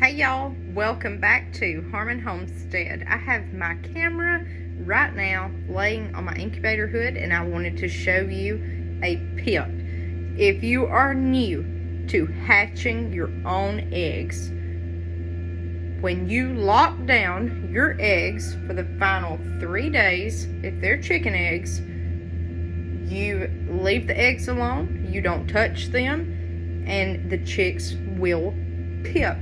Hey y'all, welcome back to Homestead. I have my camera right now laying on my incubator hood and I wanted to show you a tip. If you are new to hatching your own eggs, when you lock down your eggs for the final 3 days, if they're chicken eggs, you leave the eggs alone, you don't touch them, and the chicks will pip.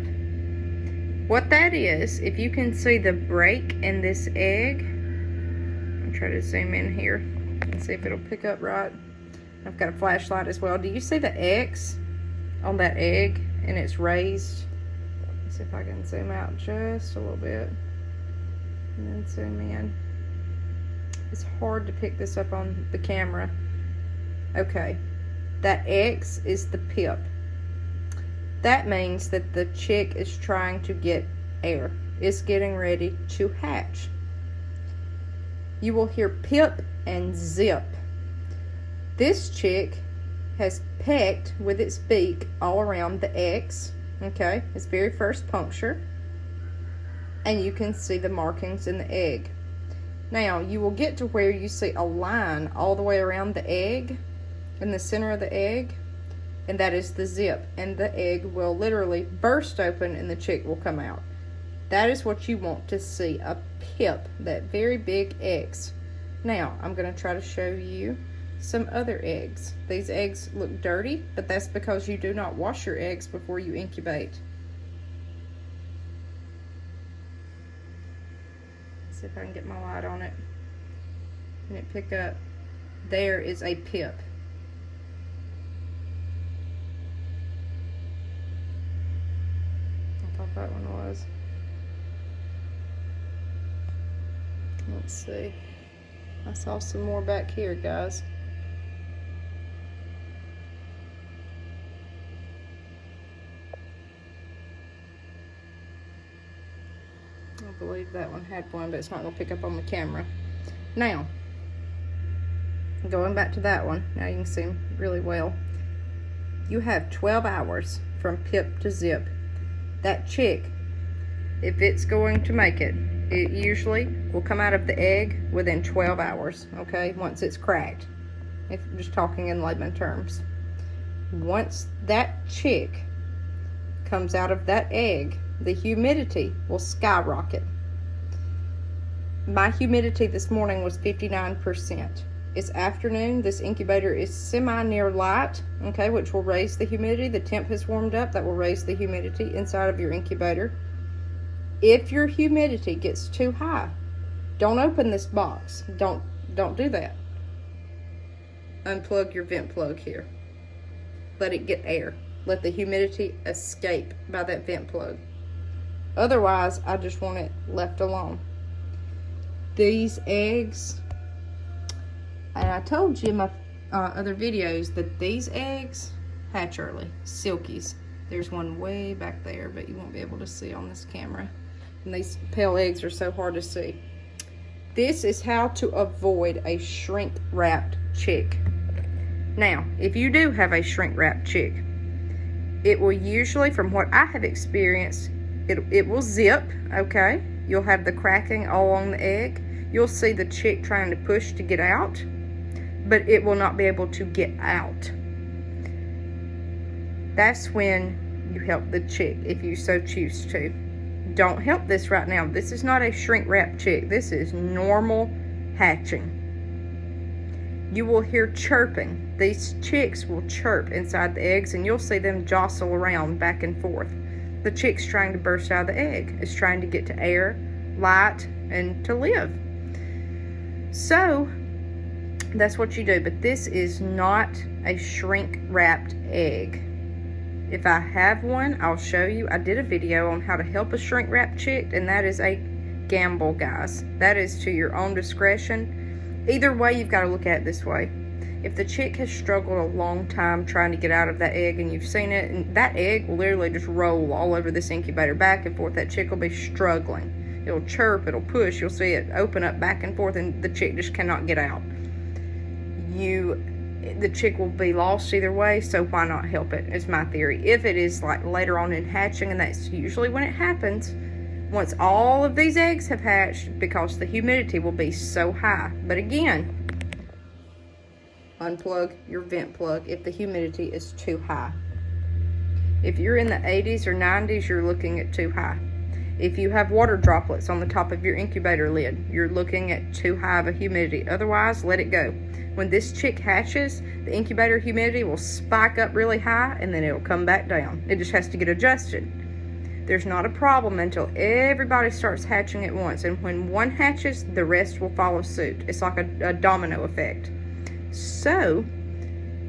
What that is, if you can see the break in this egg, I'll try to zoom in here and see if it'll pick up right. I've got a flashlight as well. Do you see the X on that egg and it's raised? Let's see if I can zoom out just a little bit and then zoom in. It's hard to pick this up on the camera. Okay, that X is the pip. That means that the chick is trying to get air. It's getting ready to hatch. You will hear pip and zip. This chick has pecked with its beak all around the X, okay, its very first puncture, and you can see the markings in the egg. Now, you will get to where you see a line all the way around the egg, in the center of the egg, and that is the zip, and the egg will literally burst open and the chick will come out. That is what you want to see, a pip, that very big X. Now, I'm going to try to show you some other eggs. These eggs look dirty, but that's because you do not wash your eggs before you incubate. Let's see if I can get my light on it and it pick up. There is a pip. That one was. Let's see. I saw some more back here, guys. I believe that one had one, but it's not going to pick up on the camera. Now, going back to that one, now you can see really well. You have 12 hours from pip to zip. That chick, if it's going to make it, it usually will come out of the egg within 12 hours, okay, once it's cracked, if I'm just talking in layman terms. Once that chick comes out of that egg, the humidity will skyrocket. My humidity this morning was 59%. It's afternoon. This incubator is semi-near light, okay, which will raise the humidity. The temp has warmed up. That will raise the humidity inside of your incubator. If your humidity gets too high, don't open this box. Don't do that. Unplug your vent plug here. Let it get air. Let the humidity escape by that vent plug. Otherwise, I just want it left alone. These eggs, and I told you in my other videos that these eggs hatch early, silkies. There's one way back there, but you won't be able to see on this camera. And these pale eggs are so hard to see. This is how to avoid a shrink-wrapped chick. Now, if you do have a shrink-wrapped chick, it will usually, from what I have experienced, it will zip, okay? You'll have the cracking all along the egg. You'll see the chick trying to push to get out, but it will not be able to get out. That's when you help the chick, if you so choose to. Don't help this right now. This is not a shrink-wrap chick. This is normal hatching. You will hear chirping. These chicks will chirp inside the eggs, and you'll see them jostle around back and forth. The chick's trying to burst out of the egg. It's trying to get to air, light, and to live. So, that's what you do, but this is not a shrink-wrapped egg. If I have one, I'll show you. I did a video on how to help a shrink-wrapped chick, and that is a gamble, guys. That is to your own discretion. Either way, you've got to look at it this way. If the chick has struggled a long time trying to get out of that egg and you've seen it, and that egg will literally just roll all over this incubator back and forth, that chick will be struggling. It'll chirp, it'll push, you'll see it open up back and forth, and the chick just cannot get out. You the chick will be lost either way, so why not help it, is my theory. If it is like later on in hatching, and that's usually when it happens, once all of these eggs have hatched, because the humidity will be so high. But again, unplug your vent plug if the humidity is too high. If you're in the 80s or 90s, you're looking at too high. If you have water droplets on the top of your incubator lid, you're looking at too high of a humidity. Otherwise, let it go. When this chick hatches, the incubator humidity will spike up really high, and then it'll come back down. It just has to get adjusted. There's not a problem until everybody starts hatching at once, and when one hatches, the rest will follow suit. It's like a domino effect. So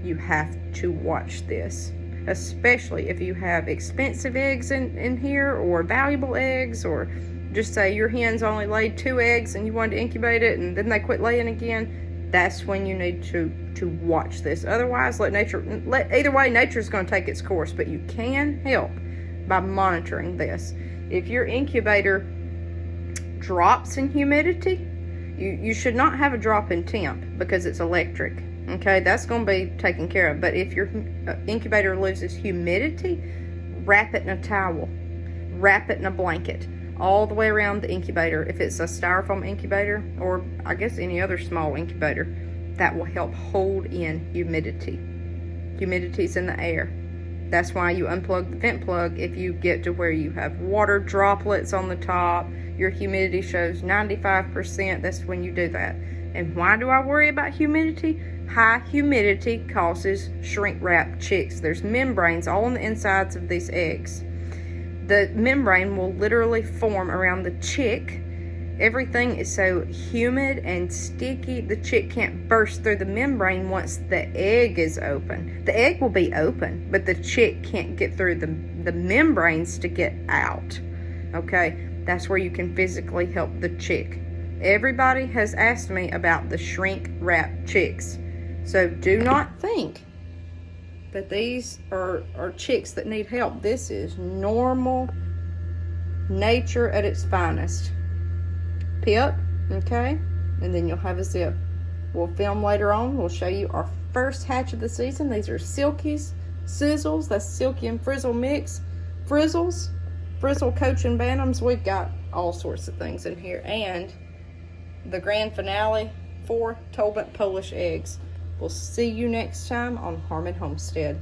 you have to watch this, especially if you have expensive eggs in here, or valuable eggs, or just say your hens only laid 2 eggs and you wanted to incubate it and then they quit laying again. That's when you need to watch this. Otherwise, either way, nature's going to take its course, but you can help by monitoring this. If your incubator drops in humidity, you should not have a drop in temp, because it's electric. Okay, that's going to be taken care of. But if your incubator loses humidity, wrap it in a towel, wrap it in a blanket all the way around the incubator. If it's a styrofoam incubator, or I guess any other small incubator, that will help hold in humidity. Humidity's in the air. That's why you unplug the vent plug if you get to where you have water droplets on the top, your humidity shows 95%, that's when you do that. And why do I worry about humidity? High humidity causes shrink wrap chicks. There's membranes all on the insides of these eggs. The membrane will literally form around the chick. Everything is so humid and sticky, the chick can't burst through the membrane once the egg is open. The egg will be open, but the chick can't get through the membranes to get out. Okay, that's where you can physically help the chick. Everybody has asked me about the shrink wrap chicks. So do not think that these are chicks that need help. This is normal nature at its finest. Pip, okay, and then you'll have a zip. We'll film later on. We'll show you our first hatch of the season. These are silkies, sizzles. That's silky and frizzle mix. Frizzles, frizzle coach and bantams. We've got all sorts of things in here. And the grand finale, 4 Tolbert Polish eggs. We'll see you next time on Harmon Homestead.